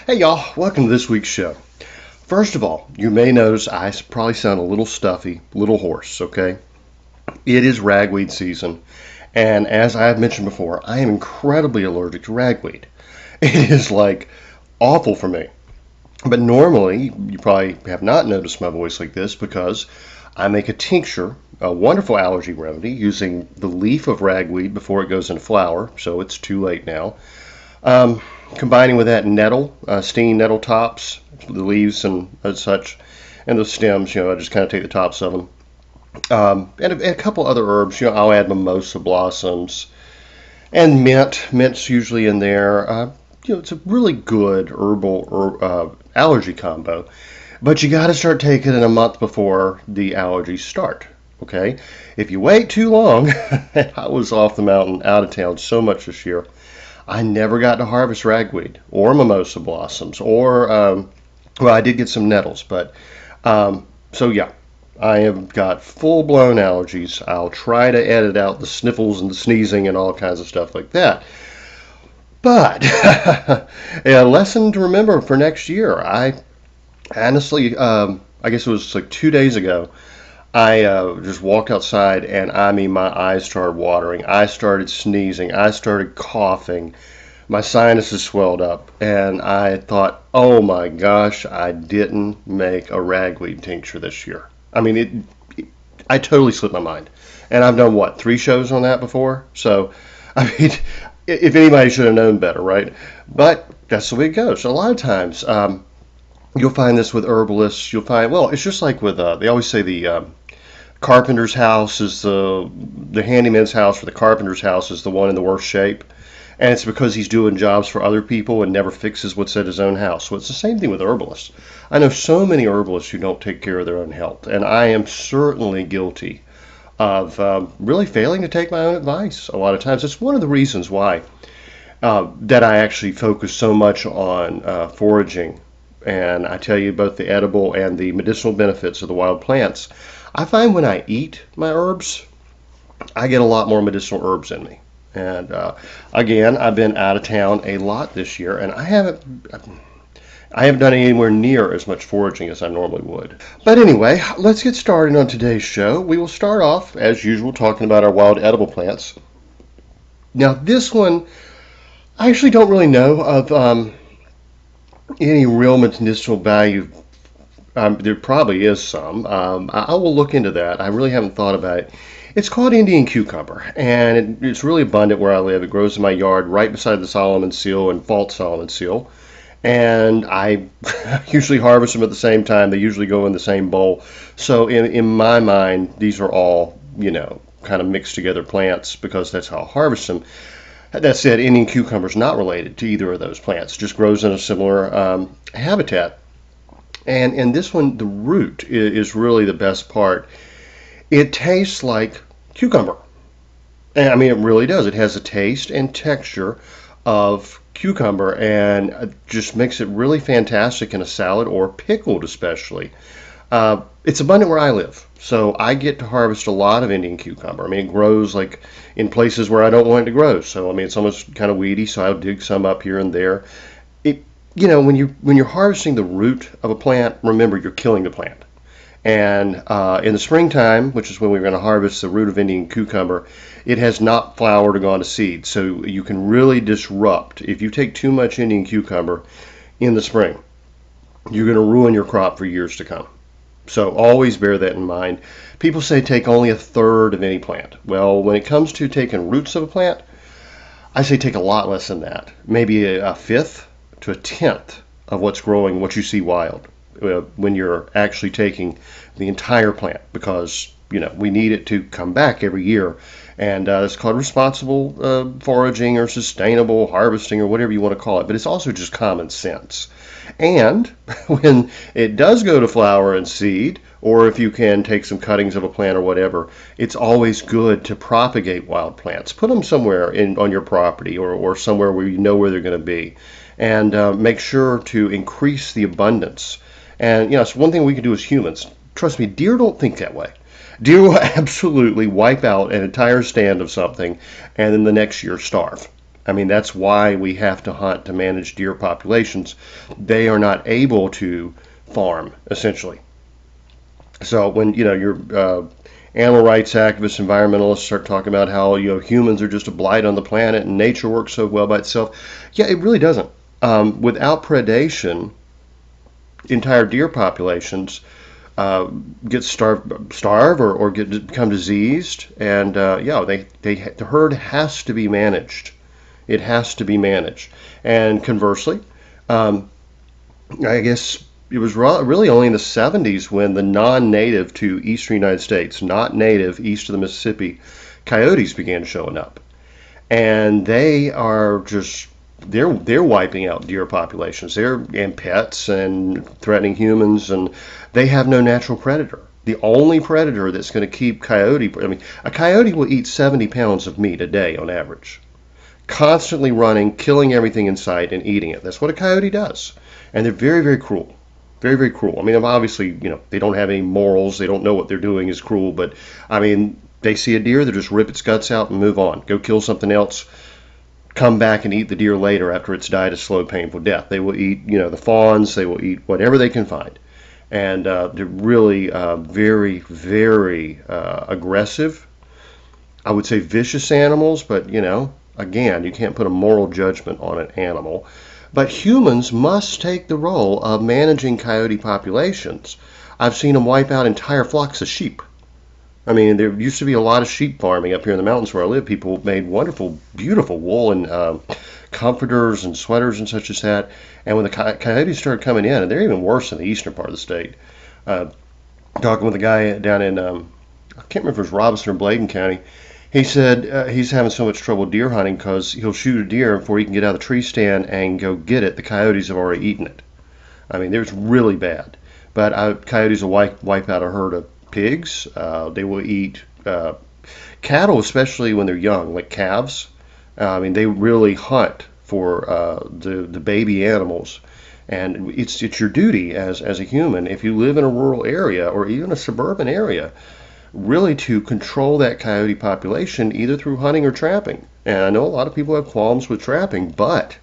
Hey y'all, welcome to this week's show. First of all, you may notice I probably sound a little stuffy, a little hoarse, okay? It is ragweed season, and as I have mentioned before, I am incredibly allergic to ragweed. It is like awful for me. But normally, you probably have not noticed my voice like this because I make a tincture, a wonderful allergy remedy, using the leaf of ragweed before it goes into flower, so it's too late now. Combining with that nettle, stinging nettle tops, the leaves and such, and the stems, I just kind of take the tops of them. And a couple other herbs, I'll add mimosa blossoms and mint. Mint's usually in there. It's a really good herbal allergy combo. But you got to start taking it a month before the allergies start. Okay? If you wait too long, I was off the mountain, out of town so much this year. I never got to harvest ragweed or mimosa blossoms or, well, I did get some nettles, but, so yeah, I have got full-blown allergies. I'll try to edit out the sniffles and the sneezing and all kinds of stuff like that. But, a lesson to remember for next year. I honestly, I guess it was like 2 days ago, I just walked outside and I mean my eyes started watering. I started sneezing. I started coughing. My sinuses swelled up and I thought, oh my gosh, I didn't make a ragweed tincture this year. I mean, I totally slipped my mind. And I've done, what, 3 shows on that before? So, I mean, if anybody should have known better, right? But that's the way it goes. So a lot of times, you'll find this with herbalists. You'll find, well, it's just like with, they always say the carpenter's house is the handyman's house, or the carpenter's house is the one in the worst shape, and it's because he's doing jobs for other people and never fixes what's at his own house. So it's the same thing with herbalists. I know so many herbalists who don't take care of their own health, and I am certainly guilty of really failing to take my own advice a lot of times. It's one of the reasons why that I actually focus so much on foraging, and I tell you both the edible and the medicinal benefits of the wild plants. I find when I eat my herbs, I get a lot more medicinal herbs in me. And again, I've been out of town a lot this year, and I haven't done anywhere near as much foraging as I normally would. But anyway, let's get started on today's show. We will start off, as usual, talking about our wild edible plants. Now, this one, I actually don't really know of any real medicinal value. There probably is some. I will look into that. I really haven't thought about it. It's called Indian cucumber, and it's really abundant where I live. It grows in my yard right beside the Solomon seal and false Solomon seal. And I usually harvest them at the same time. They usually go in the same bowl. So in my mind, these are all, kind of mixed together plants because that's how I harvest them. That said, Indian cucumber is not related to either of those plants. It just grows in a similar habitat. And in this one, the root is really the best part. It tastes like cucumber. And I mean, it really does. It has a taste and texture of cucumber, and just makes it really fantastic in a salad or pickled especially. It's abundant where I live, so I get to harvest a lot of Indian cucumber. I mean, it grows like in places where I don't want it to grow. So I mean, it's almost kind of weedy, so I'll dig some up here and there. It, when you're harvesting the root of a plant, remember you're killing the plant. And in the springtime, which is when we're going to harvest the root of Indian cucumber, it has not flowered or gone to seed. So you can really disrupt. If you take too much Indian cucumber in the spring, you're going to ruin your crop for years to come. So always bear that in mind. People say take only a third of any plant. Well, when it comes to taking roots of a plant, I say take a lot less than that. Maybe a fifth to a tenth of what's growing, what you see wild, when you're actually taking the entire plant, because we need it to come back every year. And it's called responsible foraging or sustainable harvesting or whatever you want to call it. But it's also just common sense. And when it does go to flower and seed, or if you can take some cuttings of a plant or whatever, it's always good to propagate wild plants. Put them somewhere on your property, or somewhere where you know where they're going to be. And make sure to increase the abundance. And it's one thing we can do as humans. Trust me, deer don't think that way. Deer will absolutely wipe out an entire stand of something and then the next year starve. I mean, that's why we have to hunt to manage deer populations. They are not able to farm, essentially. So when your animal rights activists, environmentalists start talking about how humans are just a blight on the planet and nature works so well by itself, yeah, it really doesn't. Without predation, entire deer populations get starve or become diseased, and the herd has to be managed. It has to be managed. And conversely, I guess it was really only in the 70s when the non-native to eastern United States, not native east of the Mississippi, coyotes began showing up, and they are just they're wiping out deer populations. And pets and threatening humans, and they have no natural predator. The only predator that's going to keep a coyote will eat 70 pounds of meat a day on average, constantly running, killing everything in sight and eating it. That's what a coyote does. And they're very, very cruel. Very, very cruel. I mean, obviously, they don't have any morals. They don't know what they're doing is cruel. But, I mean, they see a deer, they just rip its guts out and move on. Go kill something else. Come back and eat the deer later after it's died a slow, painful death. They will eat, the fawns. They will eat whatever they can find. And they're really very, very aggressive. I would say vicious animals, but, again, you can't put a moral judgment on an animal. But humans must take the role of managing coyote populations. I've seen them wipe out entire flocks of sheep. I mean, there used to be a lot of sheep farming up here in the mountains where I live. People made wonderful, beautiful woolen comforters and sweaters and such as that. And when the coyotes started coming in, and they're even worse in the eastern part of the state, talking with a guy down in, I can't remember if it was Robinson or Bladen County, he said he's having so much trouble deer hunting because he'll shoot a deer before he can get out of the tree stand and go get it. The coyotes have already eaten it. I mean, it's really bad. But coyotes will wipe out a herd of pigs. They will eat cattle, especially when they're young, like calves. I mean, they really hunt for the baby animals. And it's your duty as a human, if you live in a rural area or even a suburban area, really to control that coyote population either through hunting or trapping. And I know a lot of people have qualms with trapping, but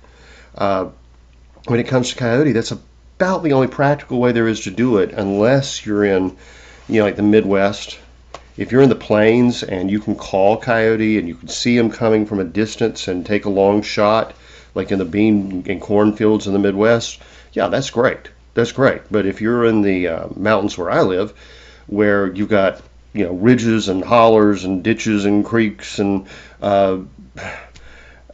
when it comes to coyote, that's about the only practical way there is to do it, unless you're in, like the Midwest. If you're in the plains and you can call coyote and you can see them coming from a distance and take a long shot, like in the bean and corn fields in the Midwest, yeah, that's great. That's great. But if you're in the mountains where I live, where you've got ridges and hollers and ditches and creeks, and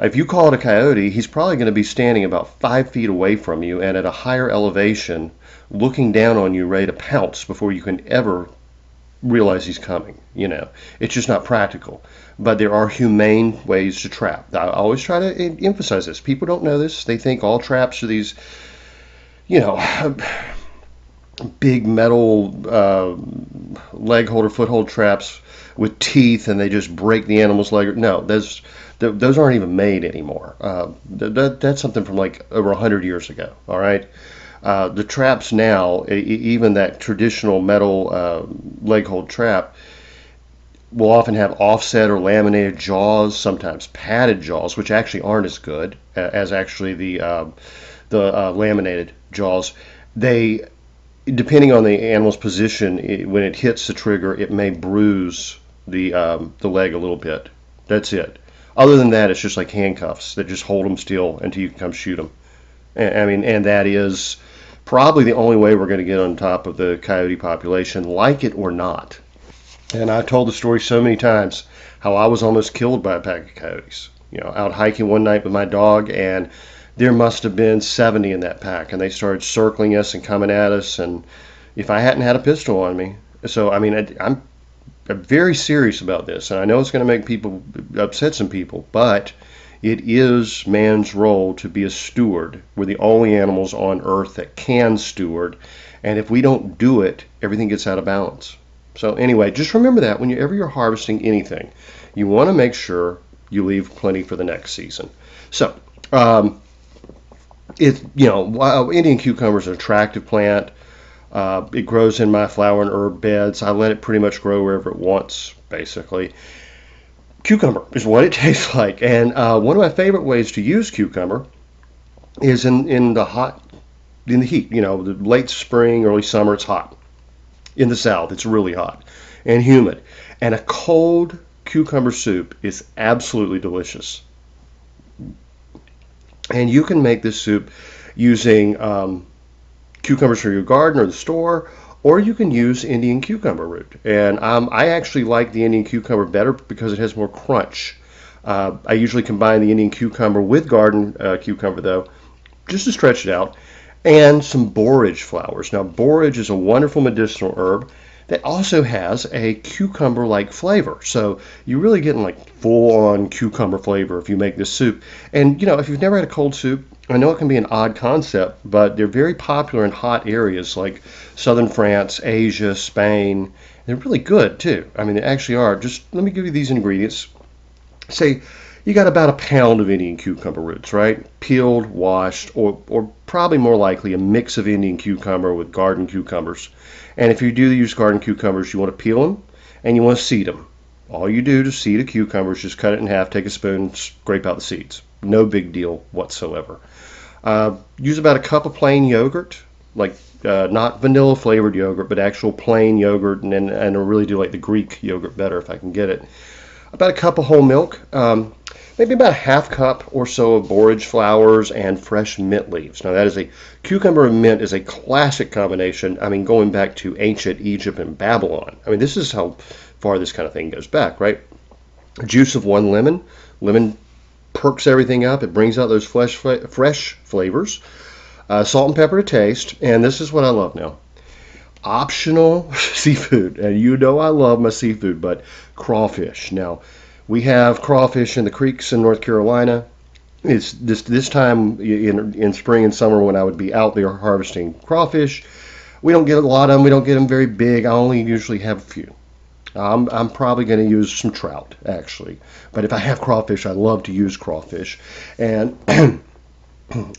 if you call it a coyote, he's probably going to be standing about 5 feet away from you and at a higher elevation, looking down on you, ready to pounce before you can ever realize he's coming. It's just not practical. But there are humane ways to trap. I always try to emphasize this. People don't know this. They think all traps are these, big metal leg holder, foothold traps with teeth and they just break the animal's leg. No, those aren't even made anymore. That's something from like over 100 years ago. All right. The traps now, even that traditional metal leg hold trap, will often have offset or laminated jaws, sometimes padded jaws, which actually aren't as good as actually the laminated jaws. They, depending on the animal's position, when it hits the trigger, it may bruise the leg a little bit. That's it. Other than that, it's just like handcuffs that just hold them still until you can come shoot them. And that is probably the only way we're going to get on top of the coyote population, like it or not. And I told the story so many times how I was almost killed by a pack of coyotes. Out hiking one night with my dog, and there must have been 70 in that pack, and they started circling us and coming at us. And if I hadn't had a pistol on me, so I mean, I'm very serious about this, and I know it's going to make people upset some people, but it is man's role to be a steward. We're the only animals on earth that can steward, and if we don't do it, everything gets out of balance. So anyway, just remember that whenever you're harvesting anything, you want to make sure you leave plenty for the next season. So, Indian cucumber is an attractive plant. It grows in my flower and herb beds. I let it pretty much grow wherever it wants, basically. Cucumber is what it tastes like, and one of my favorite ways to use cucumber is in the heat. The late spring, early summer, it's hot. In the South, it's really hot and humid, and a cold cucumber soup is absolutely delicious. And you can make this soup using cucumbers from your garden or the store, or you can use Indian cucumber root. And I actually like the Indian cucumber better because it has more crunch. I usually combine the Indian cucumber with garden cucumber, though, just to stretch it out, and some borage flowers. Now, borage is a wonderful medicinal herb that also has a cucumber-like flavor. So you're really getting like full-on cucumber flavor if you make this soup. And, if you've never had a cold soup, I know it can be an odd concept, but they're very popular in hot areas like southern France, Asia, Spain. They're really good, too. I mean, they actually are. Just let me give you these ingredients. Say you got about a pound of Indian cucumber roots, right? Peeled, washed, or probably more likely a mix of Indian cucumber with garden cucumbers. And if you do use garden cucumbers, you want to peel them and you want to seed them. All you do to seed a cucumber is just cut it in half, take a spoon, scrape out the seeds. No big deal whatsoever. Use about a cup of plain yogurt, like not vanilla flavored yogurt, but actual plain yogurt, and I really do like the Greek yogurt better if I can get it. About a cup of whole milk, maybe about a half cup or so of borage flowers and fresh mint leaves. Now cucumber and mint is a classic combination. I mean, going back to ancient Egypt and Babylon. I mean, this is how far this kind of thing goes back, right? Juice of one lemon. Lemon perks everything up. It brings out those fresh flavors. Salt and pepper to taste. And this is what I love now. Optional seafood. And I love my seafood, but crawfish. Now, we have crawfish in the creeks in North Carolina. It's this time in spring and summer when I would be out there harvesting crawfish. We don't get a lot of them. We don't get them very big. I only usually have a few. I'm probably going to use some trout, actually. But if I have crawfish, I love to use crawfish. And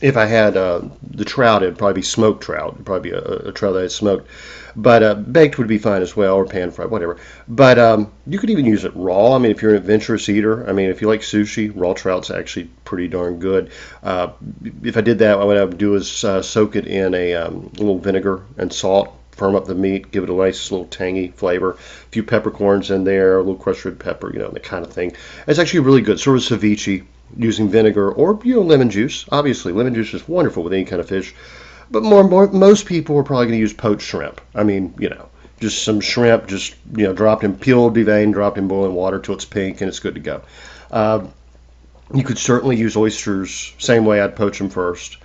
if I had the trout, it'd probably be smoked trout. It'd probably be a trout that I had smoked. But baked would be fine as well, or pan fried, whatever. But you could even use it raw. I mean, if you're an adventurous eater, I mean, if you like sushi, raw trout's actually pretty darn good. If I did that, what I would do is soak it in a little vinegar and salt, firm up the meat, give it a nice little tangy flavor. A few peppercorns in there, a little crushed red pepper, that kind of thing. It's actually really good. Sort of ceviche, using vinegar or lemon juice. Obviously, lemon juice is wonderful with any kind of fish. But most people are probably going to use poached shrimp. I mean, just some shrimp, just dropped in peeled, deveined, dropped in boiling water till it's pink, and it's good to go. You could certainly use oysters, same way I'd poach them first.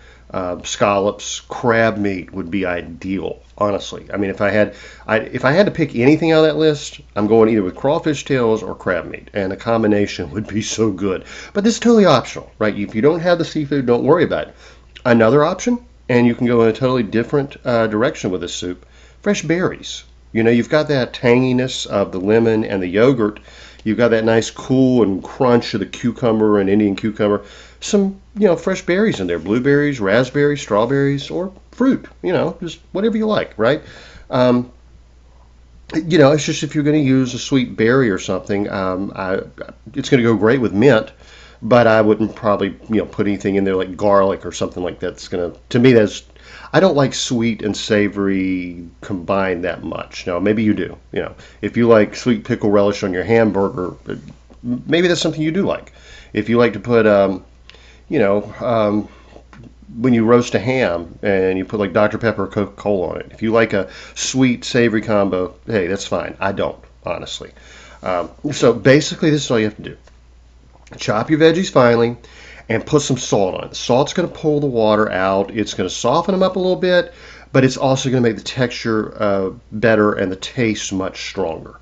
Scallops, crab meat would be ideal, honestly. I mean, if I had to pick anything out of that list, I'm going either with crawfish tails or crab meat, and a combination would be so good. But this is totally optional, right? If you don't have the seafood, don't worry about it. Another option, and you can go in a totally different direction with this soup, fresh berries. You know, you've got that tanginess of the lemon and the yogurt. You've got that nice cool and crunch of the cucumber and Indian cucumber. Some, fresh berries in there, blueberries, raspberries, strawberries, or fruit, just whatever you like, right? Um, it's just if you're going to use a sweet berry or something, it's going to go great with mint, but I wouldn't probably, put anything in there like garlic or something like that. That's going to me, I don't like sweet and savory combined that much. Now, maybe you do. If you like sweet pickle relish on your hamburger, maybe that's something you do like. If you like to put, you know, um, when you roast a ham and you put like Dr. Pepper or Coca-Cola on it, if you like a sweet savory combo, hey, that's fine. I don't, honestly. So basically, this is all you have to do. Chop your veggies finely and put some salt on it. Salt's going to pull the water out. It's going to soften them up a little bit, but it's also going to make the texture better and the taste much stronger.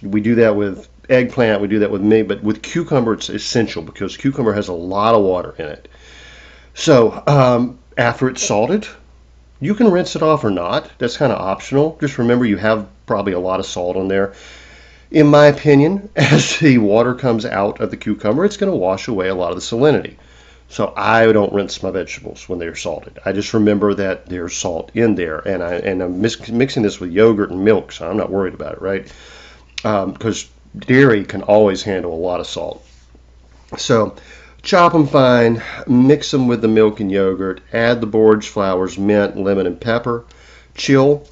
We do that with eggplant, we do that with meat, but with cucumber it's essential because cucumber has a lot of water in it. So after it's salted, you can rinse it off or not. That's kind of optional. Just remember you have probably a lot of salt on there. In my opinion, as the water comes out of the cucumber, it's going to wash away a lot of the salinity. So I don't rinse my vegetables when they're salted. I just remember that there's salt in there, and I'm mixing this with yogurt and milk, so I'm not worried about it, right? Because dairy can always handle a lot of salt. So chop them fine, mix them with the milk and yogurt, add the borage flowers, mint, lemon, and pepper, chill,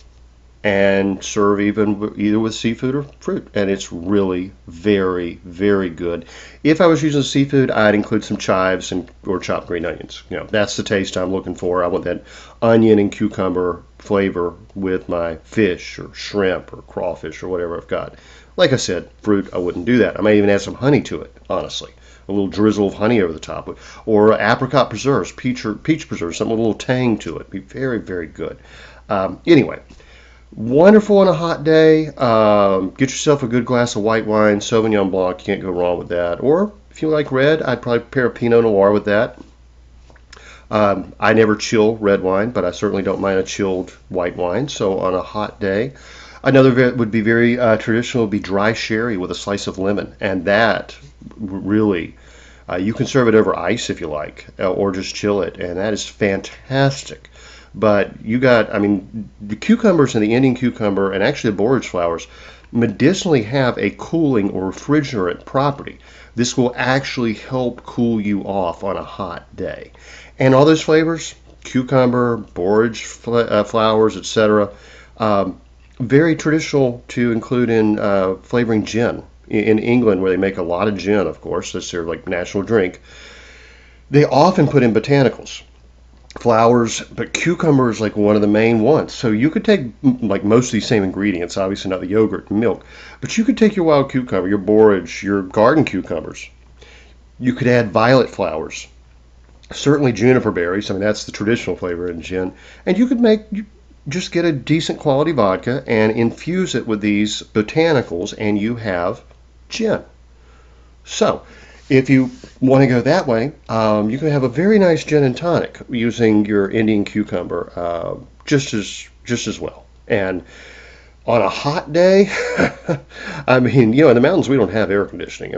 and serve either with seafood or fruit. And it's really very, very good. If I was using seafood, I'd include some chives or chopped green onions. That's the taste I'm looking for. I want that onion and cucumber flavor with my fish or shrimp or crawfish or whatever I've got. Like I said, fruit, I wouldn't do that. I may even add some honey to it, honestly. A little drizzle of honey over the top. Or apricot preserves, peach preserves, something with a little tang to it. Be very, very good. Anyway, wonderful on a hot day. Get yourself a good glass of white wine, Sauvignon Blanc. You can't go wrong with that. Or if you like red, I'd probably pair a Pinot Noir with that. I never chill red wine, but I certainly don't mind a chilled white wine. So on a hot day, another would be very traditional would be dry sherry with a slice of lemon, and that really you can serve it over ice if you like, or just chill it, and that is fantastic. But the cucumbers and the Indian cucumber and actually the borage flowers medicinally have a cooling or refrigerant property. This will actually help cool you off on a hot day. And all those flavors, cucumber, borage flowers, etc., very traditional to include in flavoring gin. In England, where they make a lot of gin, of course, that's their like national drink, they often put in botanicals. Flowers, but cucumber is like one of the main ones. So you could take like most of these same ingredients, obviously not the yogurt and milk, but you could take your wild cucumber, your borage, your garden cucumbers. You could add violet flowers, certainly juniper berries. That's the traditional flavor in gin. And you could just get a decent quality vodka and infuse it with these botanicals, and you have gin. So if you want to go that way, you can have a very nice gin and tonic using your Indian cucumber just as well. And on a hot day, in the mountains we don't have air conditioning.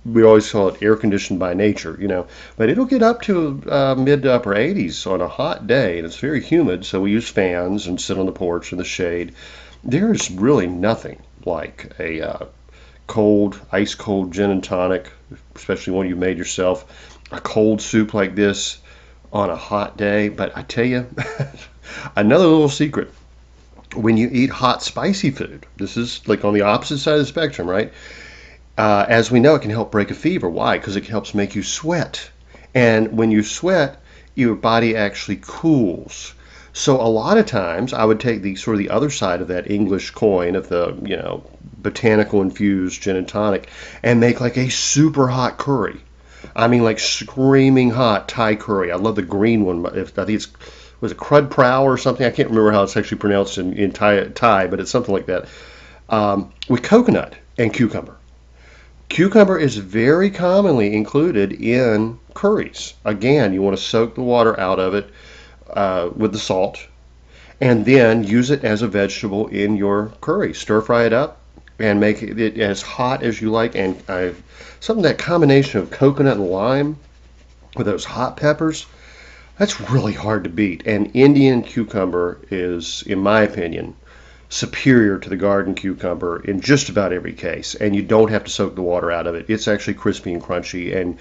We always call it air conditioned by nature, but it'll get up to mid to upper 80s on a hot day, and it's very humid, so we use fans and sit on the porch in the shade. There is really nothing like a ice cold gin and tonic, especially one you made yourself, a cold soup like this on a hot day. But I tell you, another little secret, when you eat hot spicy food, this is like on the opposite side of the spectrum, right? As we know, it can help break a fever. Why? Because it helps make you sweat. And when you sweat, your body actually cools. So a lot of times I would take the other side of that English coin of the, botanical infused gin and tonic and make like a super hot curry. Like screaming hot Thai curry. I love the green one. I think was it crud prow or something? I can't remember how it's actually pronounced in Thai, but it's something like that. With coconut and cucumber. Cucumber is very commonly included in curries. Again, you want to soak the water out of it with the salt. and then use it as a vegetable in your curry. Stir fry it up and make it as hot as you like. And something, that combination of coconut and lime with those hot peppers, that's really hard to beat. And Indian cucumber is, in my opinion, superior to the garden cucumber in just about every case. And you don't have to soak the water out of it. It's actually crispy and crunchy, and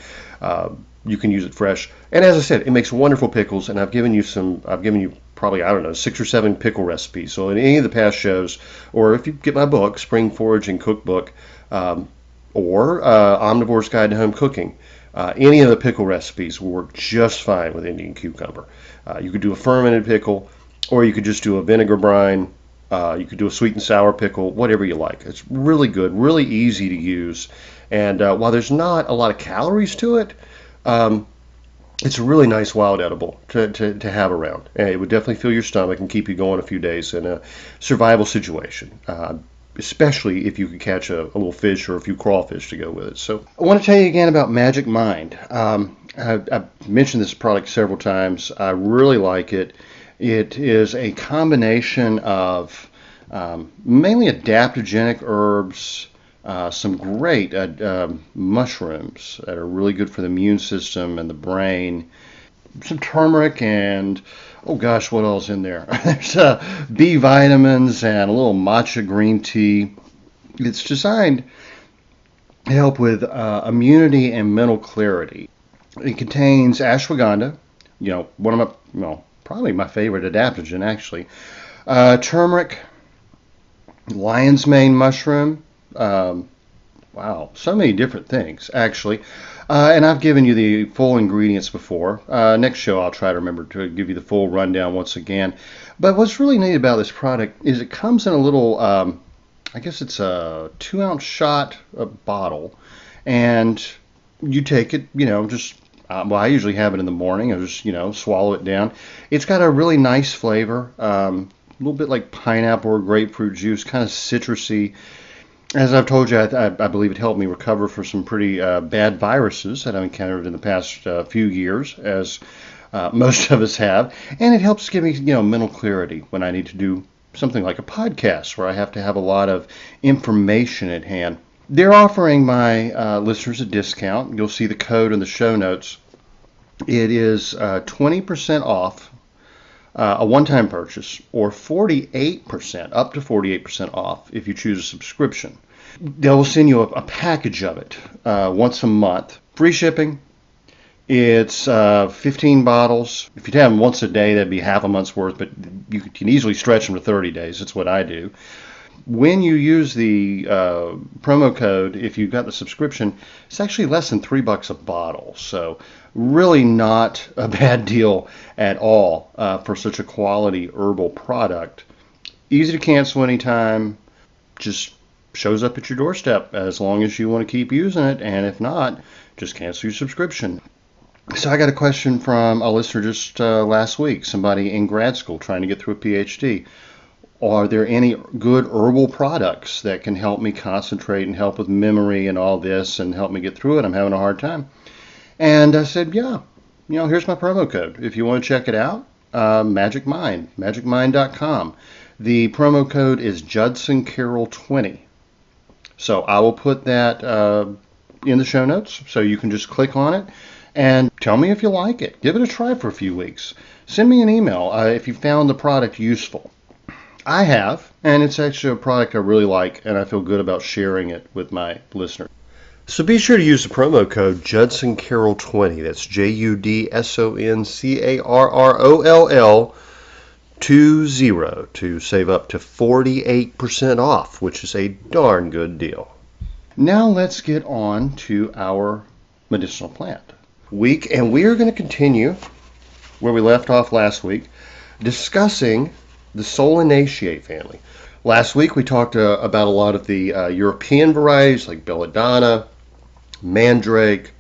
you can use it fresh. And as I said, it makes wonderful pickles. And I've given you probably, I don't know, 6 or 7 pickle recipes. So in any of the past shows, or if you get my book, Spring Foraging Cookbook, or Omnivore's Guide to Home Cooking, any of the pickle recipes will work just fine with Indian cucumber. You could do a fermented pickle, or you could just do a vinegar brine. You could do a sweet and sour pickle, whatever you like. It's really good, really easy to use. And while there's not a lot of calories to it, it's a really nice wild edible to have around. And it would definitely fill your stomach and keep you going a few days in a survival situation, especially if you could catch a little fish or a few crawfish to go with it. So I want to tell you again about Magic Mind. I've mentioned this product several times. I really like it. It is a combination of mainly adaptogenic herbs, some great mushrooms that are really good for the immune system and the brain, some turmeric, and oh gosh, what else in there? There's B vitamins and a little matcha green tea. It's designed to help with immunity and mental clarity. It contains ashwagandha, one of my, probably my favorite adaptogen actually, turmeric, lion's mane mushroom, wow, so many different things actually. And I've given you the full ingredients before. Next show I'll try to remember to give you the full rundown once again. But what's really neat about this product is it comes in a little, I guess it's a 2-ounce shot bottle, and you take it, just well, I usually have it in the morning. I just, swallow it down. It's got a really nice flavor, a little bit like pineapple or grapefruit juice, kind of citrusy. As I've told you, I believe it helped me recover from some pretty bad viruses that I've encountered in the past few years, as most of us have. And it helps give me, mental clarity when I need to do something like a podcast where I have to have a lot of information at hand. They're offering my listeners a discount. You'll see the code in the show notes. It is 20% off a one-time purchase, or 48%, up to 48% off if you choose a subscription. They'll send you a package of it once a month. Free shipping. It's 15 bottles. If you have them once a day, that'd be half a month's worth, but you can easily stretch them to 30 days. That's what I do. When you use the promo code, if you've got the subscription, it's actually less than $3 a bottle. So really not a bad deal at all for such a quality herbal product. Easy to cancel anytime. Just shows up at your doorstep as long as you want to keep using it. And if not, just cancel your subscription. So I got a question from a listener just last week, somebody in grad school trying to get through a PhD. Are there any good herbal products that can help me concentrate and help with memory and all this and help me get through it? I'm having a hard time. And I said, yeah, here's my promo code. If you want to check it out, Magic Mind, magicmind.com. The promo code is JudsonCarroll20. So I will put that in the show notes, so you can just click on it and tell me if you like it. Give it a try for a few weeks. Send me an email if you found the product useful. I have, and it's actually a product I really like, and I feel good about sharing it with my listeners. So be sure to use the promo code JudsonCarroll20. That's JudsonCarroll20 to save up to 48% off, which is a darn good deal. Now let's get on to our medicinal plant week, and we are going to continue where we left off last week, discussing the Solanaceae family. Last week we talked about a lot of the European varieties like belladonna, mandrake,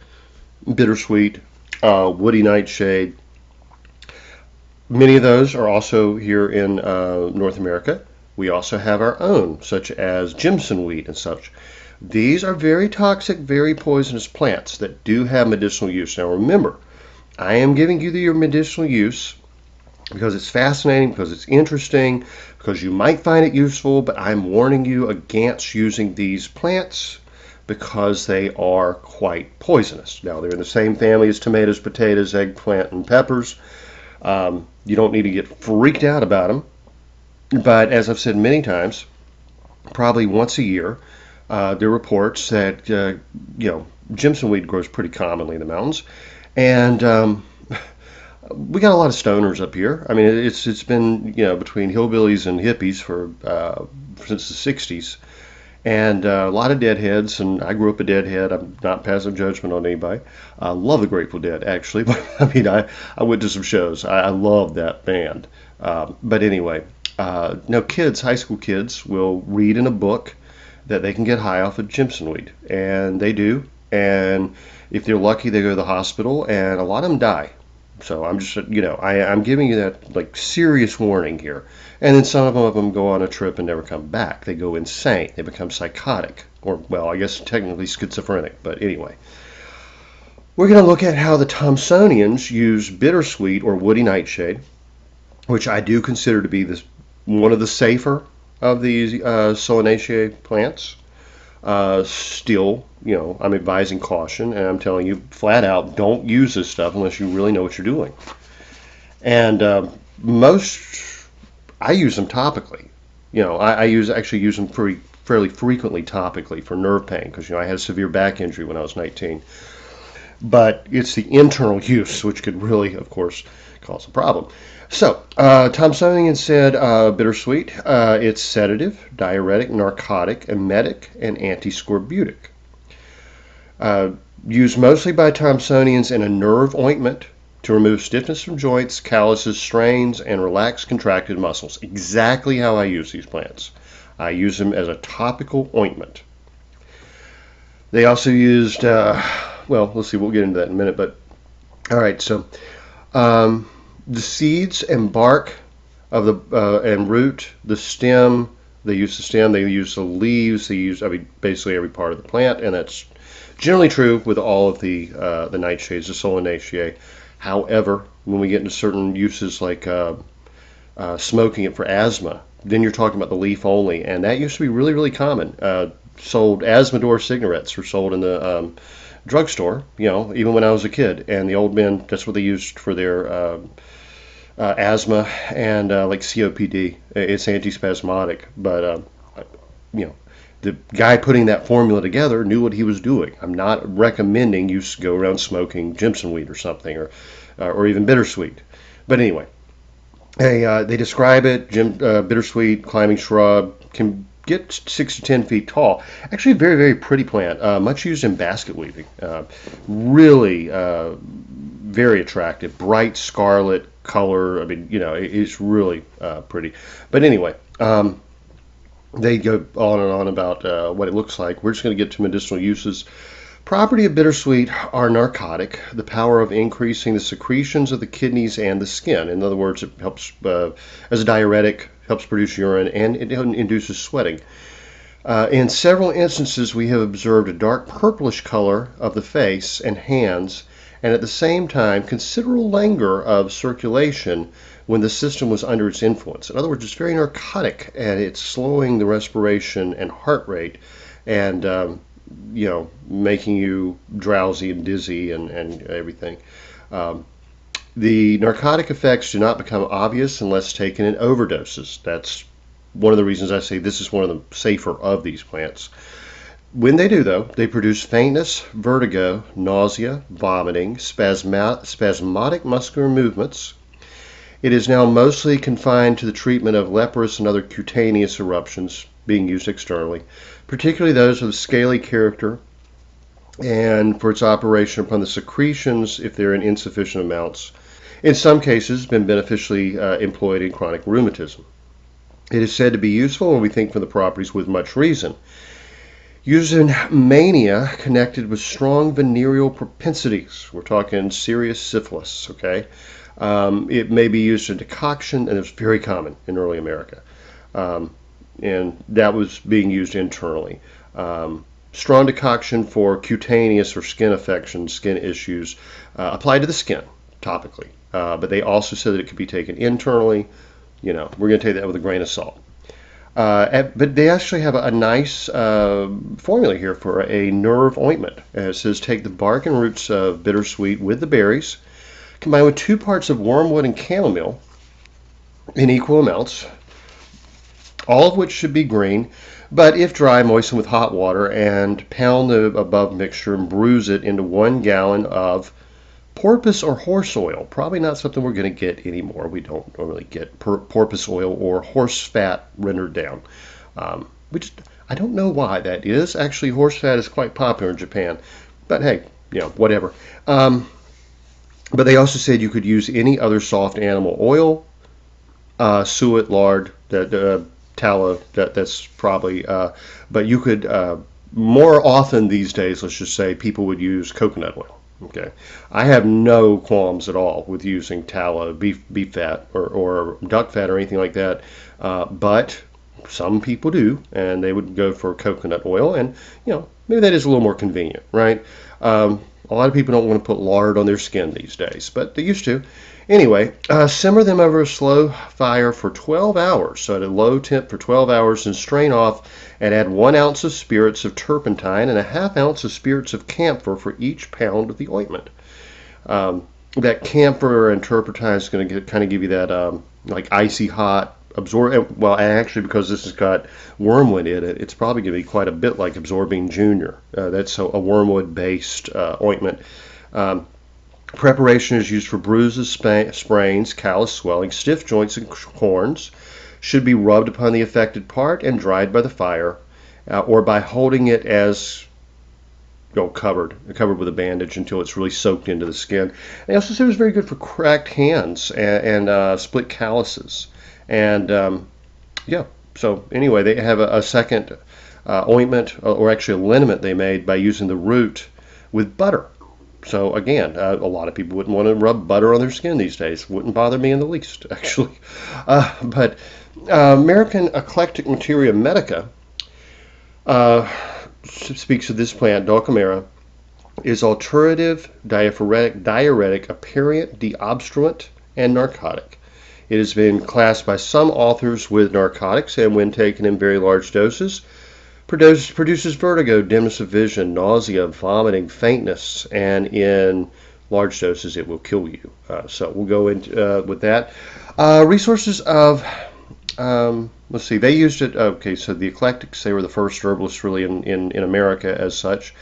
bittersweet, woody nightshade. Many of those are also here in North America. We also have our own, such as Jimson wheat and such. These are very toxic, very poisonous plants that do have medicinal use. Now remember, I am giving you your medicinal use because it's fascinating, because it's interesting, because you might find it useful, but I'm warning you against using these plants because they are quite poisonous. Now, they're in the same family as tomatoes, potatoes, eggplant, and peppers. You don't need to get freaked out about them, but as I've said many times, probably once a year, there are reports that Jimson weed grows pretty commonly in the mountains, and we got a lot of stoners up here. I mean, it's been between hillbillies and hippies for since the '60s, and a lot of deadheads. And I grew up a deadhead. I'm not passing judgment on anybody. I love the Grateful Dead, actually. But I mean, I went to some shows. I love that band. But anyway, no, kids, high school kids, will read in a book that they can get high off of Jimson weed, and they do. And if they're lucky, they go to the hospital, and a lot of them die. So I'm just, I'm giving you that like serious warning here. And then some of them go on a trip and never come back. They go insane. They become psychotic, or well, I guess technically schizophrenic. But anyway, we're going to look at how the Thomsonians use bittersweet or woody nightshade, which I do consider to be one of the safer of these solanaceae plants. Still, I'm advising caution, and I'm telling you flat out, don't use this stuff unless you really know what you're doing. And I use them topically. I actually use them fairly frequently topically for nerve pain because I had a severe back injury when I was 19. But it's the internal use which could really, of course, cause a problem. So, Thomsonian said bittersweet. It's sedative, diuretic, narcotic, emetic, and antiscorbutic. Used mostly by Thomsonians in a nerve ointment to remove stiffness from joints, calluses, strains, and relax contracted muscles. Exactly how I use these plants. I use them as a topical ointment. They also used, let's see, we'll get into that in a minute. But all right, so the seeds and bark of the and root, the stem. They use the stem. They use the leaves. They use basically every part of the plant, and that's generally true with all of the nightshades, the solanaceae. However, when we get into certain uses like smoking it for asthma, then you're talking about the leaf only, and that used to be really, really common. Sold Asthmador cigarettes were sold in the drugstore, even when I was a kid, and the old men, that's what they used for their asthma and like COPD. It's antispasmodic, but the guy putting that formula together knew what he was doing. I'm not recommending you go around smoking Jimson weed or something, or even bittersweet. But anyway, they describe it. Bittersweet climbing shrub, can get 6 to 10 feet tall. Actually, a very, very pretty plant. Much used in basket weaving. Really very attractive, bright scarlet color. I mean, it's really pretty. But anyway, they go on and on about what it looks like. We're just going to get to medicinal uses. Property of bittersweet are narcotic, the power of increasing the secretions of the kidneys and the skin. In other words, it helps as a diuretic, helps produce urine, and it induces sweating. In several instances, we have observed a dark purplish color of the face and hands, and at the same time, considerable languor of circulation when the system was under its influence. In other words, it's very narcotic, and it's slowing the respiration and heart rate, and making you drowsy and dizzy and everything. The narcotic effects do not become obvious unless taken in overdoses. That's one of the reasons I say this is one of the safer of these plants. When they do, though, they produce faintness, vertigo, nausea, vomiting, spasmodic muscular movements. It is now mostly confined to the treatment of leprous and other cutaneous eruptions being used externally, particularly those of scaly character, and for its operation upon the secretions if they're in insufficient amounts. In some cases, been beneficially employed in chronic rheumatism. It is said to be useful, and we think from the properties with much reason. Used in mania connected with strong venereal propensities. We're talking serious syphilis, okay? It may be used in decoction, and it's very common in early America. And that was being used internally. Strong decoction for cutaneous or skin affections, skin issues, applied to the skin, topically. but they also said that it could be taken internally. We're going to take that with a grain of salt. But they actually have a nice formula here for a nerve ointment. It says take the bark and roots of bittersweet with the berries, combine with 2 parts of wormwood and chamomile in equal amounts, all of which should be green, but if dry, moisten with hot water and pound the above mixture and bruise it into 1 gallon of porpoise or horse oil. Probably not something we're going to get anymore. We don't normally get porpoise oil or horse fat rendered down. Which I don't know why that is. Actually, horse fat is quite popular in Japan. But hey, whatever. But they also said you could use any other soft animal oil, suet, lard, tallow. That's probably. But you could more often these days. Let's just say people would use coconut oil. Okay, I have no qualms at all with using tallow, beef fat, or duck fat or anything like that. But some people do, and they would go for coconut oil, and maybe that is a little more convenient, right? A lot of people don't want to put lard on their skin these days, but they used to. Anyway, simmer them over a slow fire for 12 hours, so at a low temp for 12 hours, and strain off and add 1 ounce of spirits of turpentine and a ½ ounce of spirits of camphor for each pound of the ointment. That camphor and turpentine is going to kind of give you that like icy hot absorb. Well, actually, because this has got wormwood in it, it's probably going to be quite a bit like Absorbing Junior. That's a wormwood-based ointment. Preparation is used for bruises, sprains, callus swelling, stiff joints, and corns. Should be rubbed upon the affected part and dried by the fire, or by holding it as covered with a bandage until it's really soaked into the skin. They also said it was very good for cracked hands and split calluses. And so anyway, they have a second ointment, or actually a liniment they made by using the root with butter. So again, a lot of people wouldn't want to rub butter on their skin these days. Wouldn't bother me in the least, actually. But American Eclectic Materia Medica speaks of this plant, Dulcamara, is alterative, diuretic, aperient, deobstruent, and narcotic. It has been classed by some authors with narcotics, and when taken in very large doses, produces vertigo, dimness of vision, nausea, vomiting, faintness, and in large doses it will kill you. So we'll go into with that. Resources of, let's see, they used it, okay, so the Eclectics, they were the first herbalists really in America as such,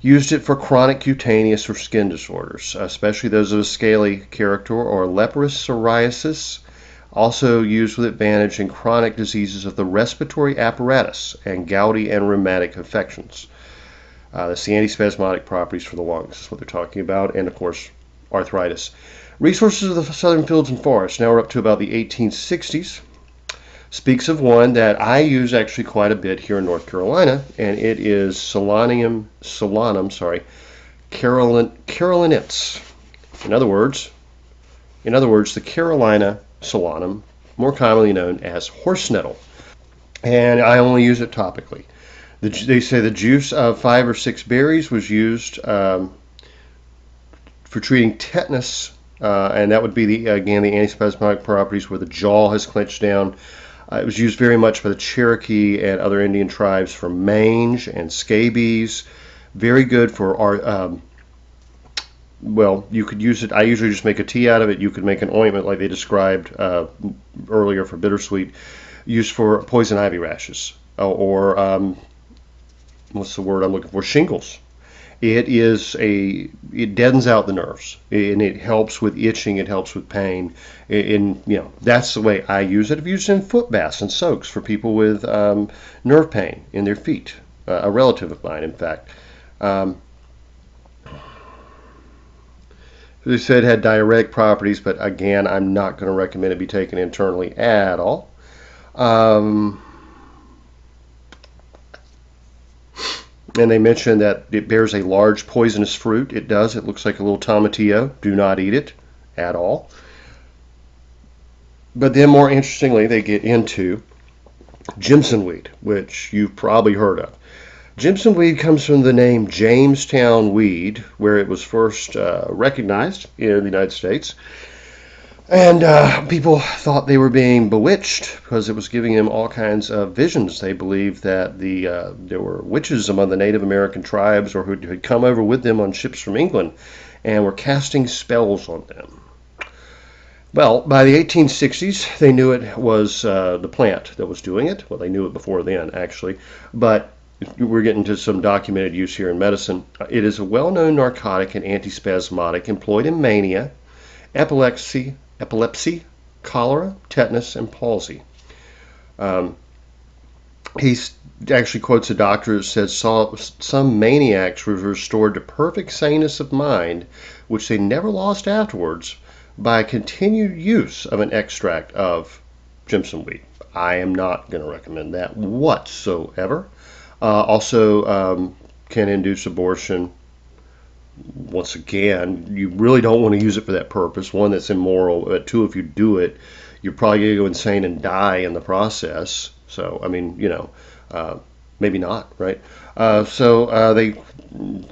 used it for chronic cutaneous or skin disorders, especially those of a scaly character or leprous psoriasis. Also used with advantage in chronic diseases of the respiratory apparatus and gouty and rheumatic affections. That's the antispasmodic properties for the lungs is what they're talking about, and of course arthritis. Resources of the southern fields and forests, now we're up to about the 1860s, speaks of one that I use actually quite a bit here in North Carolina, and it is solanum, carolinense. In other words, the Carolina solanum, more commonly known as horse nettle, and I only use it topically. They say the juice of 5 or 6 berries was used for treating tetanus, and that would be again the antispasmodic properties where the jaw has clenched down. It was used very much by the Cherokee and other Indian tribes for mange and scabies. Very good for well, you could use it. I usually just make a tea out of it. You could make an ointment like they described earlier for bittersweet, used for poison ivy rashes or what's the word I'm looking for? Shingles. It deadens out the nerves, and it helps with itching. It helps with pain. That's the way I use it. I've used it in foot baths and soaks for people with nerve pain in their feet. A relative of mine, in fact. They said it had diuretic properties, but again, I'm not going to recommend it be taken internally at all. And they mentioned that it bears a large poisonous fruit. It does. It looks like a little tomatillo. Do not eat it at all. But then more interestingly, they get into Jimson weed, which you've probably heard of. Jimson weed comes from the name Jamestown weed, where it was first recognized in the United States. And people thought they were being bewitched because it was giving them all kinds of visions. They believed that there were witches among the Native American tribes, or who had come over with them on ships from England and were casting spells on them. Well, by the 1860s, they knew it was the plant that was doing it. Well, they knew it before then, actually, but we're getting to some documented use here in medicine. It is a well-known narcotic and antispasmodic employed in mania, epilepsy, cholera, tetanus, and palsy. Um, he actually quotes a doctor that says some maniacs were restored to perfect saneness of mind, which they never lost afterwards, by continued use of an extract of Jimson weed. I am not going to recommend that whatsoever. Also, can induce abortion. Once again, you really don't want to use it for that purpose. One, that's immoral. But two, if you do it, you're probably going to go insane and die in the process. So, I mean, maybe not, right? They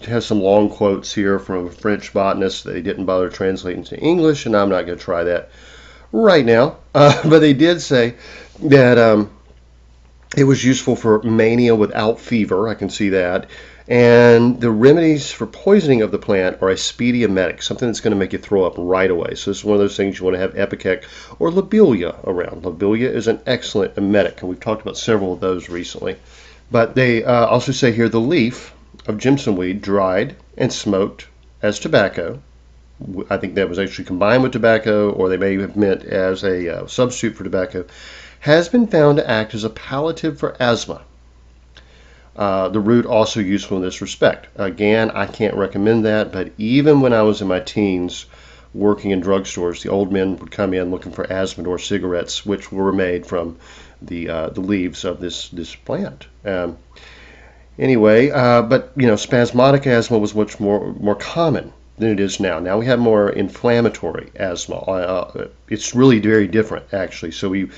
have some long quotes here from a French botanist that they didn't bother translating to English, and I'm not going to try that right now. But they did say that it was useful for mania without fever. I can see that. And the remedies for poisoning of the plant are a speedy emetic, something that's going to make you throw up right away. So this is one of those things you want to have Ipecac or lobelia around. Lobelia is an excellent emetic, and we've talked about several of those recently. But they also say here the leaf of Jimson weed dried and smoked as tobacco. I think that was actually combined with tobacco, or they may have meant as a substitute for tobacco, has been found to act as a palliative for asthma. The root also useful in this respect. Again, I can't recommend that, but even when I was in my teens working in drugstores, the old men would come in looking for Asthmador cigarettes, which were made from the leaves of this plant. But spasmodic asthma was much more common than it is now. Now we have more inflammatory asthma. It's really very different, actually. So we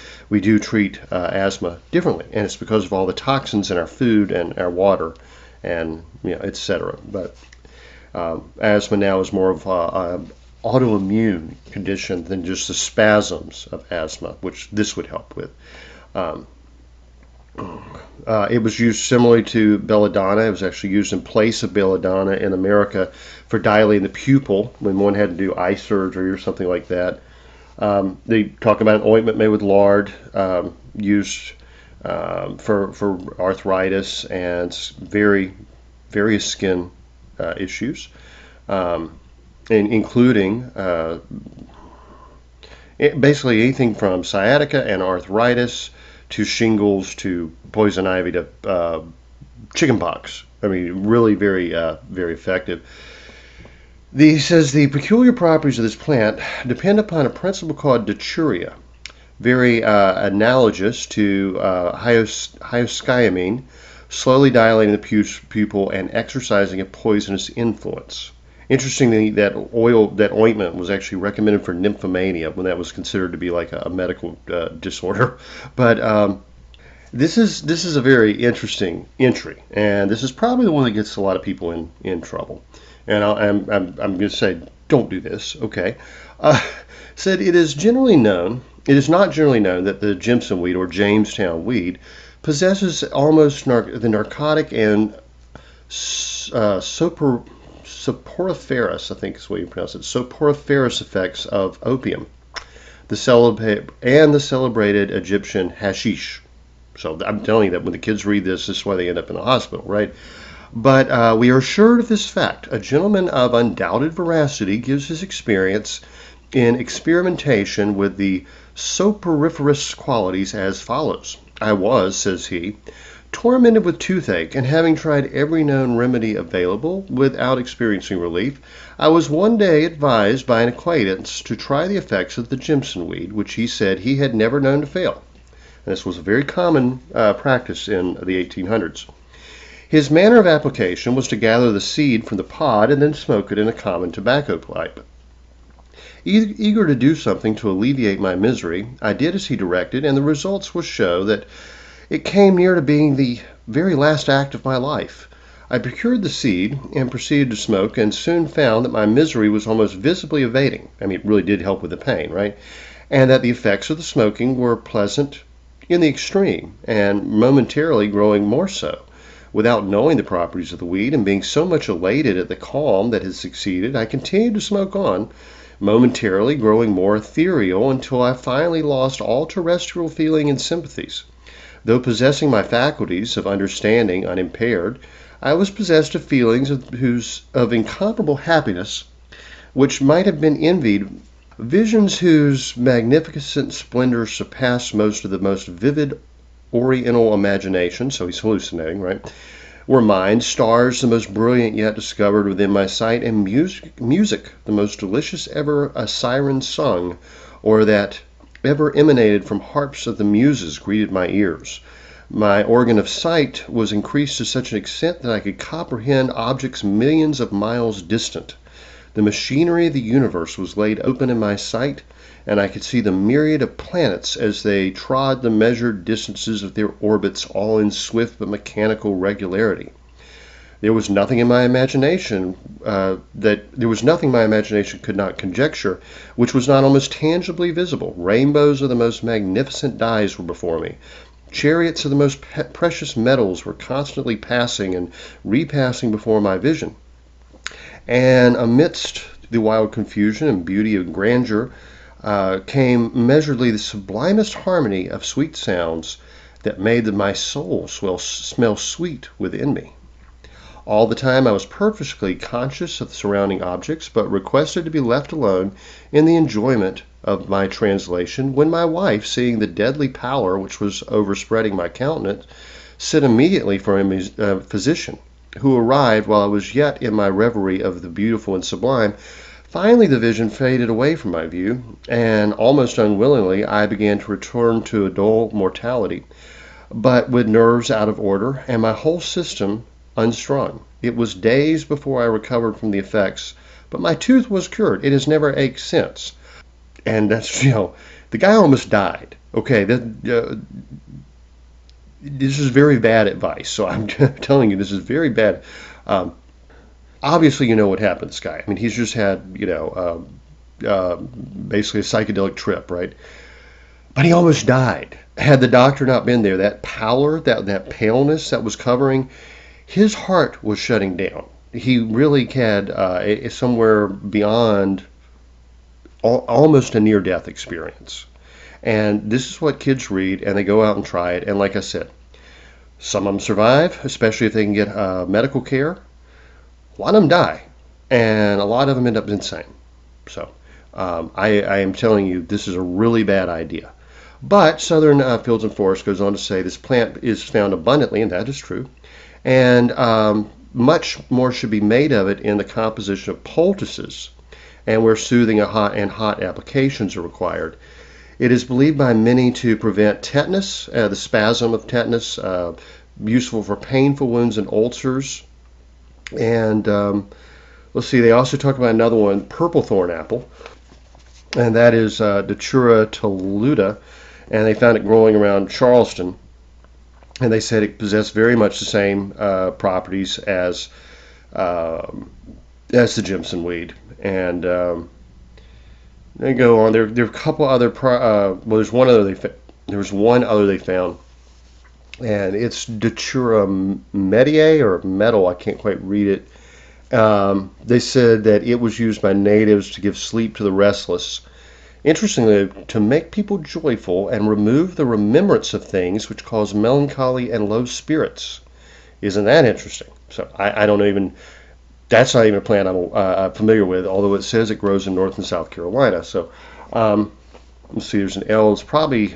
do treat asthma differently, and it's because of all the toxins in our food and our water, and etc. But asthma now is more of an autoimmune condition than just the spasms of asthma, which this would help with. It was used similarly to belladonna. It was actually used in place of belladonna in America for dilating the pupil when one had to do eye surgery or something like that. They talk about an ointment made with lard, used for arthritis and various skin issues, including basically anything from sciatica and arthritis to shingles to poison ivy to chickenpox. I mean, really very effective. He says the peculiar properties of this plant depend upon a principle called dachuria, very analogous to hyoscyamine, slowly dilating the pupil and exercising a poisonous influence. Interestingly, that ointment was actually recommended for nymphomania, when that was considered to be like a medical disorder. But this is a very interesting entry, and this is probably the one that gets a lot of people in trouble. And I'm going to say, don't do this, okay? Said it is not generally known that the Jimson weed or Jamestown weed possesses almost the narcotic and soporiferous, I think is the way you pronounce it, soporiferous effects of opium, the celebrated Egyptian hashish. So I'm telling you that when the kids read this is why they end up in the hospital, right? But we are assured of this fact. A gentleman of undoubted veracity gives his experience in experimentation with the soporiferous qualities as follows. I was, says he, tormented with toothache, and having tried every known remedy available without experiencing relief, I was one day advised by an acquaintance to try the effects of the Jimson weed, which he said he had never known to fail. And this was a very common practice in the 1800s. His manner of application was to gather the seed from the pod and then smoke it in a common tobacco pipe. Eager to do something to alleviate my misery, I did as he directed, and the results will show that it came near to being the very last act of my life. I procured the seed and proceeded to smoke, and soon found that my misery was almost visibly evading. I mean, it really did help with the pain, right? And that the effects of the smoking were pleasant in the extreme, and momentarily growing more so. Without knowing the properties of the weed and being so much elated at the calm that had succeeded, I continued to smoke on, momentarily growing more ethereal until I finally lost all terrestrial feeling and sympathies. Though possessing my faculties of understanding unimpaired, I was possessed of feelings of incomparable happiness, which might have been envied, visions whose magnificent splendor surpassed most of the most vivid oriental imagination. So he's hallucinating, right? Were mine, stars the most brilliant yet discovered within my sight, and music the most delicious ever a siren sung, or that ever emanated from harps of the muses greeted my ears. My organ of sight was increased to such an extent that I could comprehend objects millions of miles distant. The machinery of the universe was laid open in my sight, and I could see the myriad of planets as they trod the measured distances of their orbits, all in swift but mechanical regularity. There was nothing in my imagination my imagination could not conjecture, which was not almost tangibly visible. Rainbows of the most magnificent dyes were before me. Chariots of the most precious metals were constantly passing and repassing before my vision. And amidst the wild confusion and beauty and grandeur came measuredly the sublimest harmony of sweet sounds that made my soul smell sweet within me. All the time I was perfectly conscious of the surrounding objects, but requested to be left alone in the enjoyment of my translation, when my wife, seeing the deadly pallor which was overspreading my countenance, sent immediately for a physician, who arrived while I was yet in my reverie of the beautiful and sublime. Finally the vision faded away from my view, and almost unwillingly I began to return to a dull mortality, but with nerves out of order and my whole system unstrung. It was days before I recovered from the effects, but my tooth was cured. It has never ached since. And that's, the guy almost died. Okay, this is very bad advice, so I'm telling you, this is very bad. Obviously, you know what happened to this guy. I mean, he's just had, basically a psychedelic trip, right? But he almost died. Had the doctor not been there, that pallor, that paleness that was covering, his heart was shutting down. He really had somewhere beyond almost a near-death experience. And this is what kids read, and they go out and try it. And like I said, some of them survive, especially if they can get medical care. A lot of them die, and a lot of them end up insane. So I am telling you, this is a really bad idea. But Southern Fields and Forests goes on to say this plant is found abundantly, and that is true. And much more should be made of it in the composition of poultices, and where soothing and hot applications are required. It is believed by many to prevent tetanus, the spasm of tetanus, useful for painful wounds and ulcers. And let's see, they also talk about another one, purple thorn apple, and that is Datura toluta, and they found it growing around Charleston. And they said it possessed very much the same properties as the Jimson weed. And they go on. There are a couple other. There's one other there was one other they found, and it's Datura mediae or metal. I can't quite read it. They said that it was used by natives to give sleep to the restless. Interestingly, to make people joyful and remove the remembrance of things which cause melancholy and low spirits. Isn't that interesting? So I don't even, that's not even a plant I'm familiar with, although it says it grows in North and South Carolina. So let's see, there's an L. It's probably,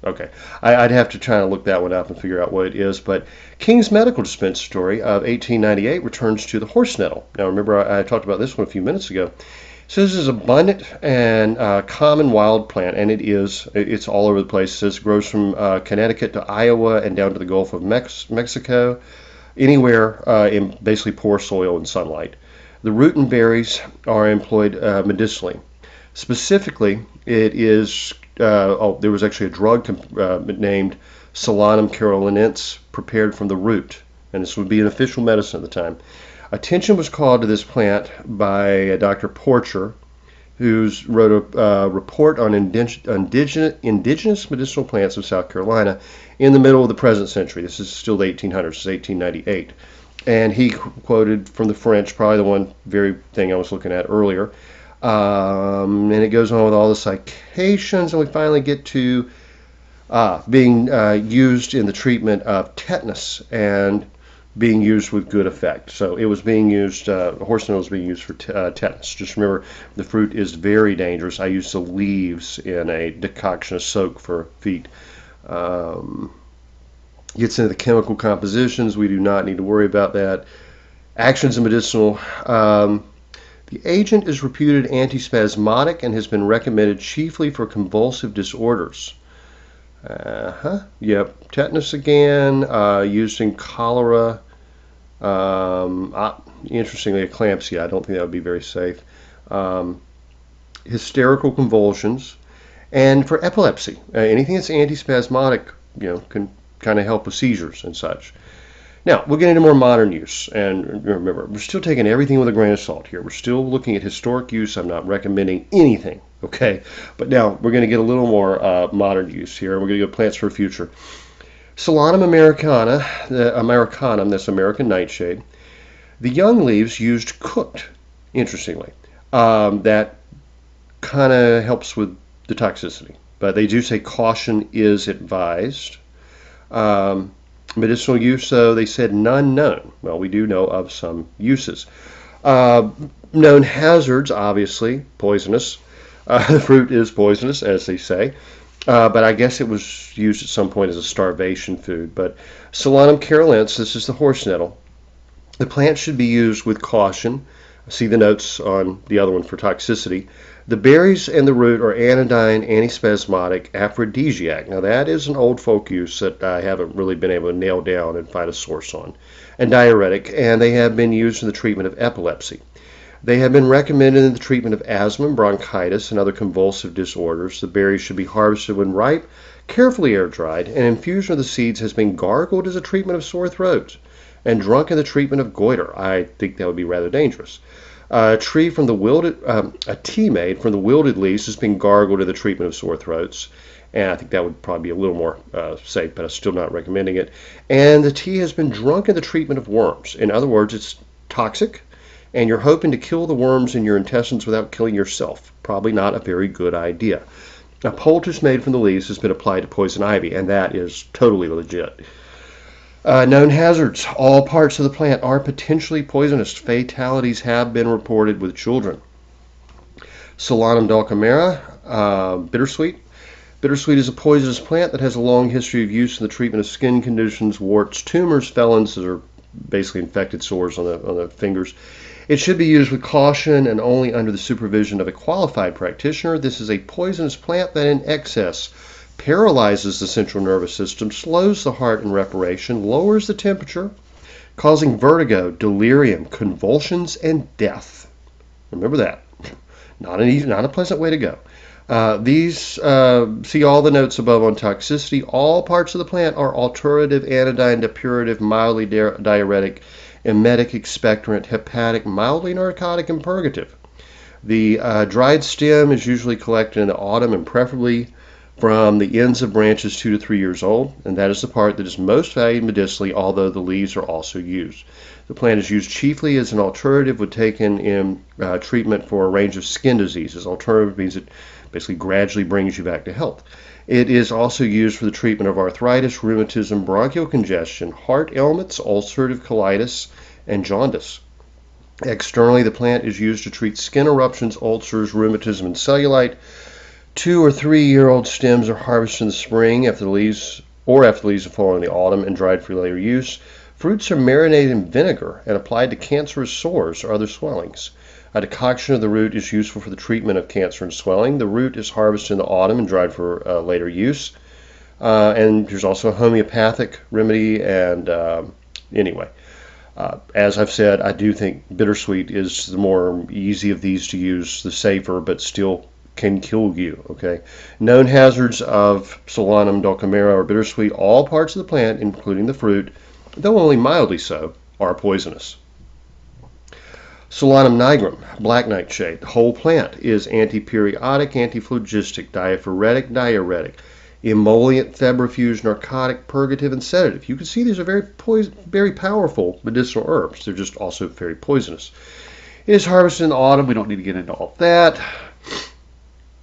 okay. I'd have to try to look that one up and figure out what it is. But King's Medical Dispensary of 1898 returns to the horse nettle. Now remember, I talked about this one a few minutes ago. So this is abundant and common wild plant, and it's all over the place. It says it grows from Connecticut to Iowa and down to the Gulf of Mexico, anywhere in basically poor soil and sunlight. The root and berries are employed medicinally. Specifically, it is, there was actually a drug named solanum carolinense prepared from the root. and this would be an official medicine at the time. Attention was called to this plant by Dr. Porcher, who wrote a report on indigenous medicinal plants of South Carolina in the middle of the present century. This is still the 1800s, this is 1898. And he quoted from the French, probably the one very thing I was looking at earlier. And it goes on with all the citations, and we finally get to being used in the treatment of tetanus and being used with good effect. So it was being used, horse was being used for tetanus. Just remember, the fruit is very dangerous. I use the leaves in a decoction, a soak for feet. Gets into the chemical compositions. We do not need to worry about that. Actions in medicinal. The agent is reputed antispasmodic and has been recommended chiefly for convulsive disorders. Yep, tetanus again, used in cholera. Interestingly, eclampsia. I don't think that would be very safe. Hysterical convulsions, and for epilepsy, anything that's antispasmodic, can kind of help with seizures and such. Now, we'll get into more modern use, and remember, we're still taking everything with a grain of salt here. We're still looking at historic use. I'm not recommending anything, okay? But now, we're going to get a little more modern use here. We're going to go plants for the future. Solanum americanum, that's American nightshade. The young leaves used cooked, interestingly. That kind of helps with the toxicity, but they do say caution is advised. Medicinal use, though, they said none known. Well, we do know of some uses. Known hazards, obviously, poisonous. The fruit is poisonous, as they say. But I guess it was used at some point as a starvation food. But Solanum carolense, this is the horse nettle. The plant should be used with caution. See the notes on the other one for toxicity. The berries and the root are anodyne, antispasmodic, aphrodisiac. Now that is an old folk use that I haven't really been able to nail down and find a source on. And diuretic, and they have been used in the treatment of epilepsy. They have been recommended in the treatment of asthma, bronchitis, and other convulsive disorders. The berries should be harvested when ripe, carefully air dried, and infusion of the seeds has been gargled as a treatment of sore throats, and drunk in the treatment of goiter. I think that would be rather dangerous. A tea made from the wilted leaves has been gargled in the treatment of sore throats, and I think that would probably be a little more safe, but I'm still not recommending it. And the tea has been drunk in the treatment of worms. In other words, it's toxic, and you're hoping to kill the worms in your intestines without killing yourself. Probably not a very good idea. A poultice made from the leaves has been applied to poison ivy, and that is totally legit. Known hazards. All parts of the plant are potentially poisonous. Fatalities have been reported with children. Solanum dulcamara, bittersweet. Bittersweet is a poisonous plant that has a long history of use in the treatment of skin conditions, warts, tumors, felons, that are basically infected sores on the fingers. It should be used with caution and only under the supervision of a qualified practitioner. This is a poisonous plant that in excess paralyzes the central nervous system, slows the heart and respiration, lowers the temperature, causing vertigo, delirium, convulsions, and death. Remember that. Not a pleasant way to go. See all the notes above on toxicity. All parts of the plant are alterative, anodyne, depurative, mildly diuretic, emetic, expectorant, hepatic, mildly narcotic, and purgative. The dried stem is usually collected in the autumn and preferably from the ends of branches 2 to 3 years old, and that is the part that is most valued medicinally, although the leaves are also used. The plant is used chiefly as an alternative when taken in treatment for a range of skin diseases. Alternative means it basically gradually brings you back to health. It is also used for the treatment of arthritis, rheumatism, bronchial congestion, heart ailments, ulcerative colitis, and jaundice. Externally, the plant is used to treat skin eruptions, ulcers, rheumatism, and cellulite. 2 or 3 year old stems are harvested in the spring after the leaves have fallen in the autumn and dried for later use. Fruits are marinated in vinegar and applied to cancerous sores or other swellings. A decoction of the root is useful for the treatment of cancer and swelling. The root is harvested in the autumn and dried for later use. And there's also a homeopathic remedy. And as I've said, I do think bittersweet is the more easy of these to use, the safer, but still can kill you. Okay. Known hazards of Solanum dulcamara or bittersweet. All parts of the plant, including the fruit, though only mildly so, are poisonous. Solanum nigrum, black nightshade. The whole plant is antiperiodic, antiphlogistic, diaphoretic, diuretic, emollient, febrifuge, narcotic, purgative, and sedative. You can see these are very powerful medicinal herbs. They're just also very poisonous. It is harvested in the autumn. We don't need to get into all that.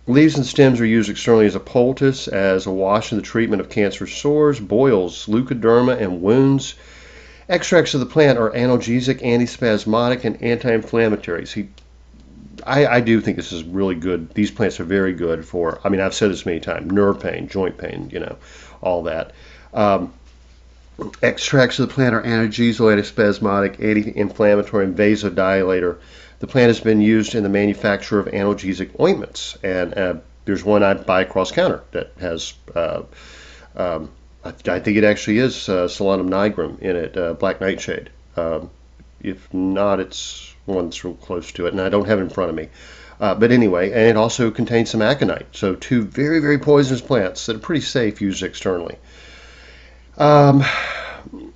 Leaves and stems are used externally as a poultice, as a wash in the treatment of cancerous sores, boils, leukoderma, and wounds. Extracts of the plant are analgesic, antispasmodic, and anti-inflammatories. I do think this is really good. These plants are very good for, I mean, I've said this many times, nerve pain, joint pain, all that. Extracts of the plant are analgesical, antispasmodic, anti-inflammatory, and vasodilator. The plant has been used in the manufacture of analgesic ointments, and there's one I buy across counter that has, I think it actually is solanum nigrum in it, black nightshade. If not, it's one that's real close to it, and I don't have it in front of me. But anyway, and it also contains some aconite. So two very, very poisonous plants that are pretty safe used externally.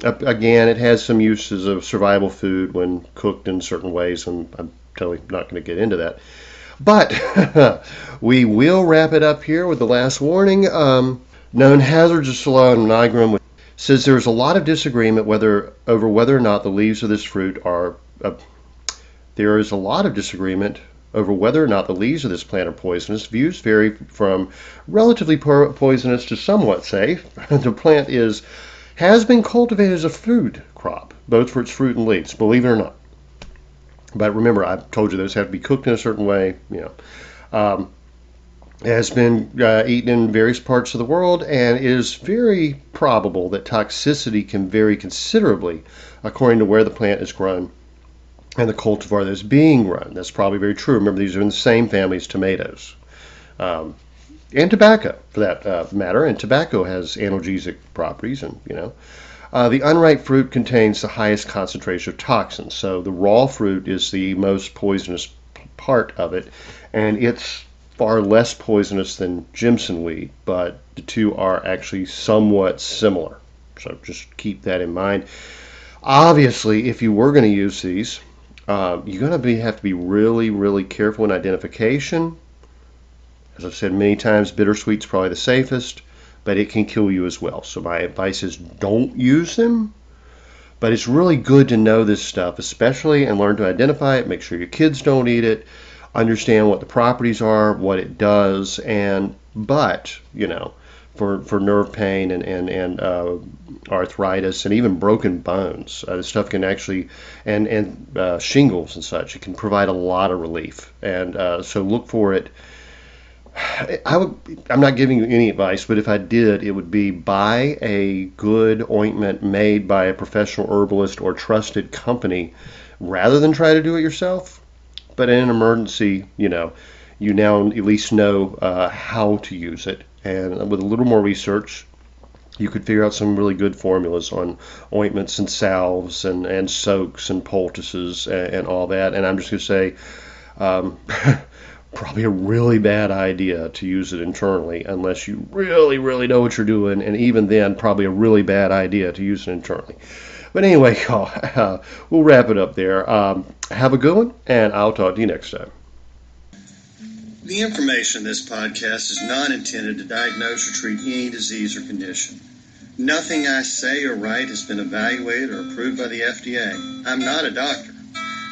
Again, it has some uses of survival food when cooked in certain ways, and I'm totally not going to get into that. But we will wrap it up here with the last warning. Known hazards of solanum nigrum says there is a lot of disagreement over whether or not the leaves of this fruit are. There is a lot of disagreement over whether or not the leaves of this plant are poisonous. Views vary from relatively poisonous to somewhat safe. The plant has been cultivated as a food crop, both for its fruit and leaves, believe it or not. But remember, I've told you those have to be cooked in a certain way. It has been eaten in various parts of the world, and it is very probable that toxicity can vary considerably according to where the plant is grown and the cultivar that is being grown. That's probably very true. Remember, these are in the same family as tomatoes. And tobacco, for that matter. And tobacco has analgesic properties, and the unripe fruit contains the highest concentration of toxins. So the raw fruit is the most poisonous part of it, and it's far less poisonous than Jimson weed, but the two are actually somewhat similar. So just keep that in mind. Obviously, if you were going to use these, you're going to have to be really, really careful in identification. As I've said many times, Bittersweet's probably the safest, but it can kill you as well. So my advice is don't use them. But it's really good to know this stuff, especially, and learn to identify it. Make sure your kids don't eat it. Understand what the properties are, what it does, but for nerve pain and arthritis and even broken bones, this stuff can actually and shingles and such. It can provide a lot of relief, and so look for it. I'm not giving you any advice, but if I did, it would be buy a good ointment made by a professional herbalist or trusted company rather than try to do it yourself. But in an emergency, you now at least know how to use it. And with a little more research, you could figure out some really good formulas on ointments and salves and soaks and poultices and all that. And I'm just going to say, probably a really bad idea to use it internally unless you really, really know what you're doing. And even then, probably a really bad idea to use it internally. But anyway, we'll wrap it up there. Have a good one, and I'll talk to you next time. The information in this podcast is not intended to diagnose or treat any disease or condition. Nothing I say or write has been evaluated or approved by the FDA. I'm not a doctor.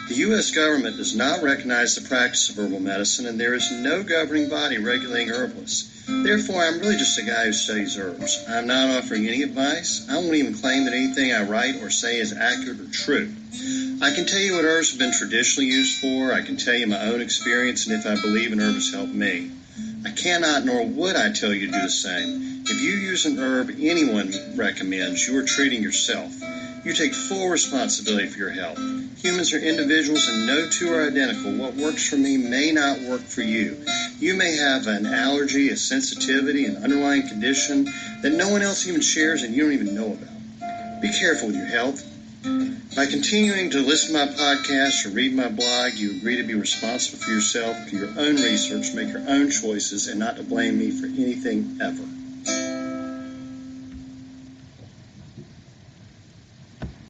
The U.S. government does not recognize the practice of herbal medicine, and there is no governing body regulating herbalists. Therefore, I'm really just a guy who studies herbs. I'm not offering any advice. I won't even claim that anything I write or say is accurate or true. I can tell you what herbs have been traditionally used for. I can tell you my own experience and if I believe an herb has helped me. I cannot nor would I tell you to do the same. If you use an herb anyone recommends, you are treating yourself. You take full responsibility for your health. Humans are individuals and no two are identical. What works for me may not work for you. You may have an allergy, a sensitivity, an underlying condition that no one else even shares and you don't even know about. Be careful with your health. By continuing to listen to my podcast or read my blog, you agree to be responsible for yourself, do your own research, make your own choices, and not to blame me for anything ever.